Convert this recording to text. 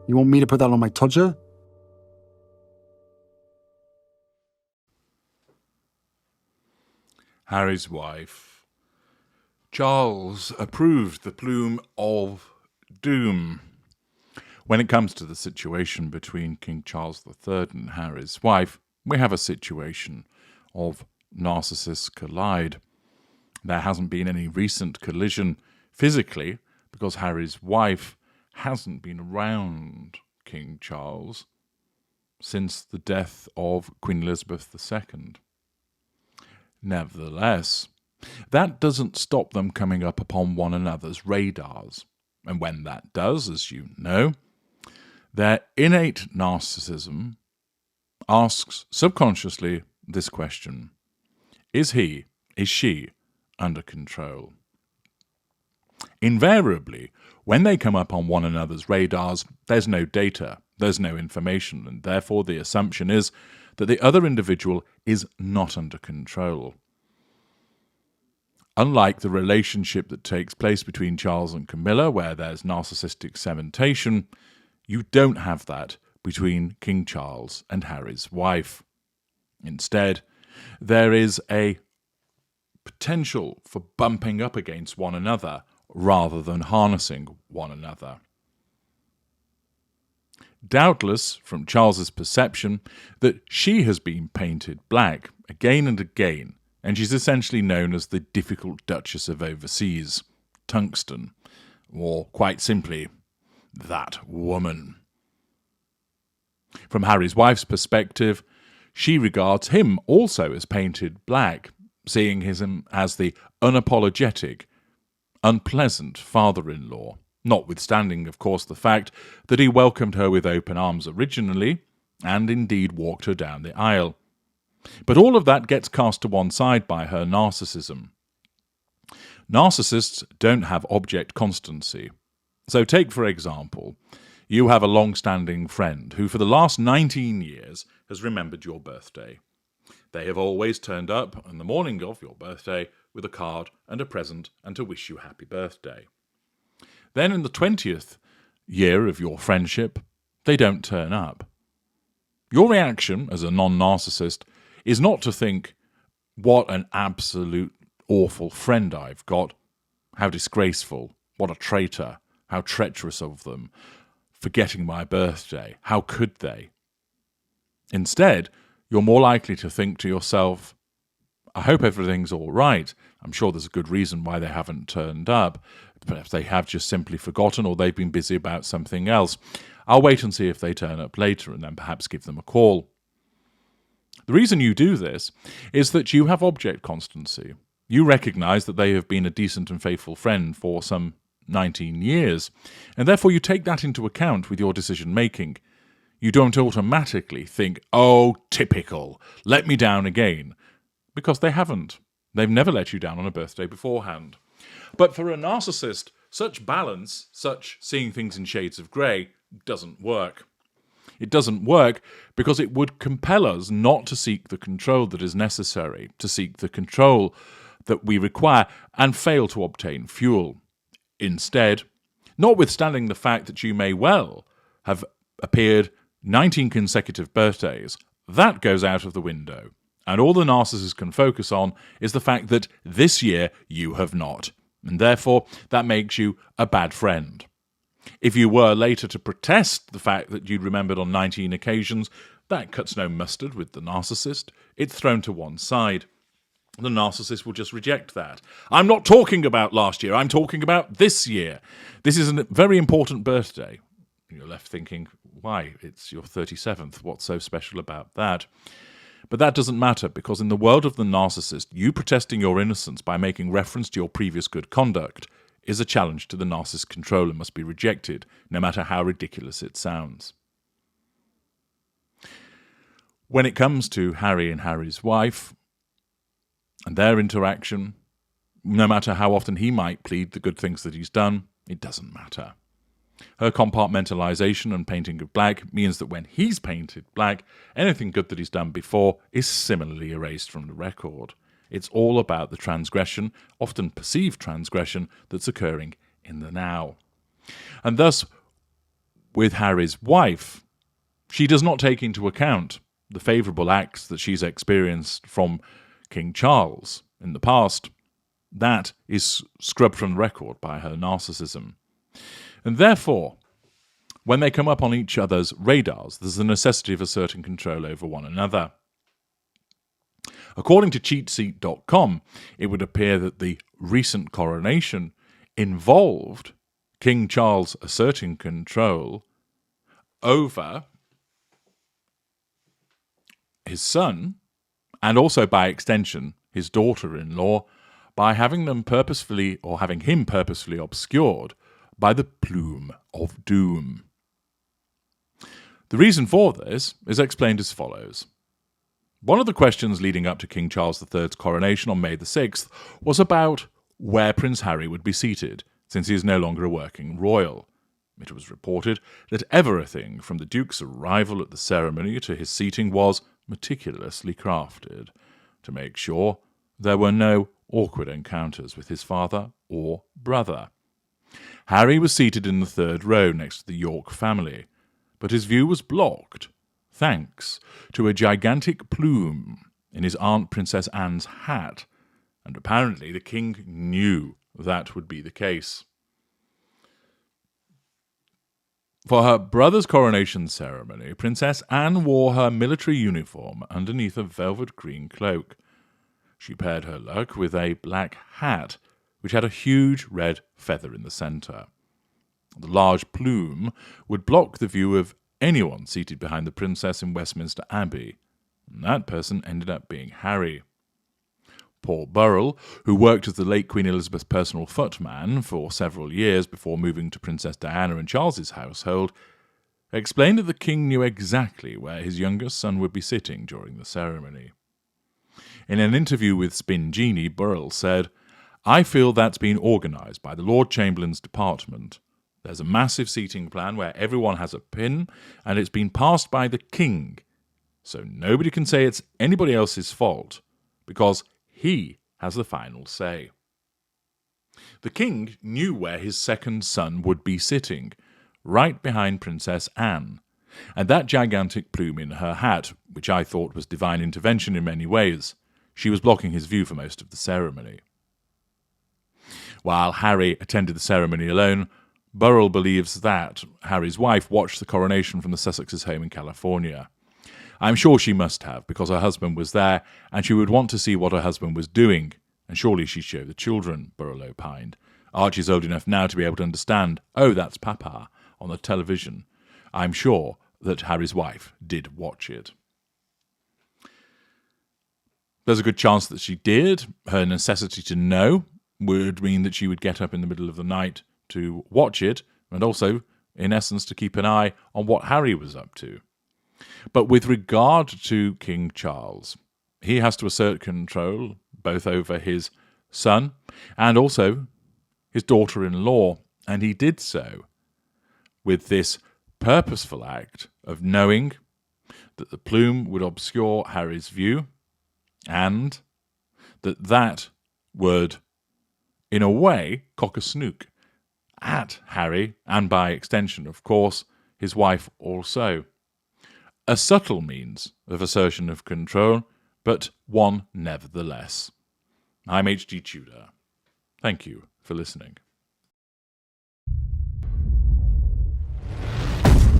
You want me to put that on my Tudor? Harry's wife. Charles approved the Plume of Doom. When it comes to the situation between King Charles III and Harry's wife, we have a situation of narcissists collide. There hasn't been any recent collision physically because Harry's wife hasn't been around King Charles since the death of Queen Elizabeth II. Nevertheless, that doesn't stop them coming up upon one another's radars. And when that does, as you know, their innate narcissism asks subconsciously this question: is she under control? Invariably, when they come up on one another's radars, there's no data, there's no information, and therefore the assumption is that the other individual is not under control. Unlike the relationship that takes place between Charles and Camilla, where there's narcissistic cementation, you don't have that between King Charles and Harry's wife. Instead, there is a potential for bumping up against one another rather than harnessing one another. Doubtless, from Charles's perception, that she has been painted black again and again, and she's essentially known as the difficult Duchess of Overseas, Tungsten, or quite simply, that woman. From Harry's wife's perspective, she regards him also as painted black, seeing him as the unapologetic, unpleasant father-in-law, notwithstanding, of course, the fact that he welcomed her with open arms originally, and indeed walked her down the aisle. But all of that gets cast to one side by her narcissism. Narcissists don't have object constancy. So take, for example, you have a long-standing friend who for the last 19 years has remembered your birthday. They have always turned up on the morning of your birthday with a card and a present and to wish you happy birthday. Then in the 20th year of your friendship, they don't turn up. Your reaction as a non-narcissist is not to think, what an absolute awful friend I've got, how disgraceful, what a traitor, how treacherous of them, forgetting my birthday, how could they? Instead, you're more likely to think to yourself, I hope everything's all right. I'm sure there's a good reason why they haven't turned up. Perhaps they have just simply forgotten or they've been busy about something else. I'll wait and see if they turn up later and then perhaps give them a call. The reason you do this is that you have object constancy. You recognize that they have been a decent and faithful friend for some 19 years, and therefore you take that into account with your decision-making. You don't automatically think, oh, typical, let me down again, because they haven't. They've never let you down on a birthday beforehand. But for a narcissist, such balance, such seeing things in shades of grey, doesn't work. It doesn't work because it would compel us not to seek the control that is necessary, to seek the control that we require, and fail to obtain fuel. Instead, notwithstanding the fact that you may well have appeared 19 consecutive birthdays, that goes out of the window. And all the narcissist can focus on is the fact that this year you have not. And therefore, that makes you a bad friend. If you were later to protest the fact that you'd remembered on 19 occasions, that cuts no mustard with the narcissist. It's thrown to one side. The narcissist will just reject that. I'm not talking about last year, I'm talking about this year. This is a very important birthday. You're left thinking, why? It's your 37th. What's so special about that? But that doesn't matter, because in the world of the narcissist, you protesting your innocence by making reference to your previous good conduct is a challenge to the narcissist's control and must be rejected, no matter how ridiculous it sounds. When it comes to Harry and Harry's wife and their interaction, no matter how often he might plead the good things that he's done, it doesn't matter. Her compartmentalization and painting of black means that when he's painted black, anything good that he's done before is similarly erased from the record. It's all about the transgression, often perceived transgression, that's occurring in the now. And thus, with Harry's wife, she does not take into account the favourable acts that she's experienced from King Charles in the past. That is scrubbed from the record by her narcissism. And therefore, when they come up on each other's radars, there's the necessity of asserting control over one another. According to cheatseat.com, it would appear that the recent coronation involved King Charles asserting control over his son, and also by extension his daughter-in-law, by having him purposefully obscured by the Plume of Doom. The reason for this is explained as follows. One of the questions leading up to King Charles III's coronation on May the 6th was about where Prince Harry would be seated, since he is no longer a working royal. It was reported that everything from the Duke's arrival at the ceremony to his seating was meticulously crafted to make sure there were no awkward encounters with his father or brother. Harry was seated in the third row next to the York family, but his view was blocked thanks to a gigantic plume in his Aunt Princess Anne's hat, and apparently the king knew that would be the case. For her brother's coronation ceremony, Princess Anne wore her military uniform underneath a velvet green cloak. She paired her look with a black hat, which had a huge red feather in the centre. The large plume would block the view of anyone seated behind the princess in Westminster Abbey, and that person ended up being Harry. Paul Burrell, who worked as the late Queen Elizabeth's personal footman for several years before moving to Princess Diana and Charles's household, explained that the king knew exactly where his youngest son would be sitting during the ceremony. In an interview with Spin Genie, Burrell said, "I feel that's been organised by the Lord Chamberlain's department. There's a massive seating plan where everyone has a pin, and it's been passed by the king, so nobody can say it's anybody else's fault, because he has the final say." The king knew where his second son would be sitting, right behind Princess Anne, and that gigantic plume in her hat, which I thought was divine intervention in many ways, she was blocking his view for most of the ceremony. While Harry attended the ceremony alone, Burrell believes that Harry's wife watched the coronation from the Sussex's home in California. "I'm sure she must have, because her husband was there, and she would want to see what her husband was doing, and surely she'd show the children," Burrell opined. "Archie's old enough now to be able to understand, 'Oh, that's Papa,' on the television. I'm sure that Harry's wife did watch it." There's a good chance that she did. Her necessity to know would mean that she would get up in the middle of the night to watch it, and also, in essence, to keep an eye on what Harry was up to. But with regard to King Charles, he has to assert control both over his son and also his daughter-in-law, and he did so with this purposeful act of knowing that the plume would obscure Harry's view, and that would, in a way, cock a snook at Harry, and by extension, of course, his wife also. A subtle means of assertion of control, but one nevertheless. I'm H.G. Tudor. Thank you for listening.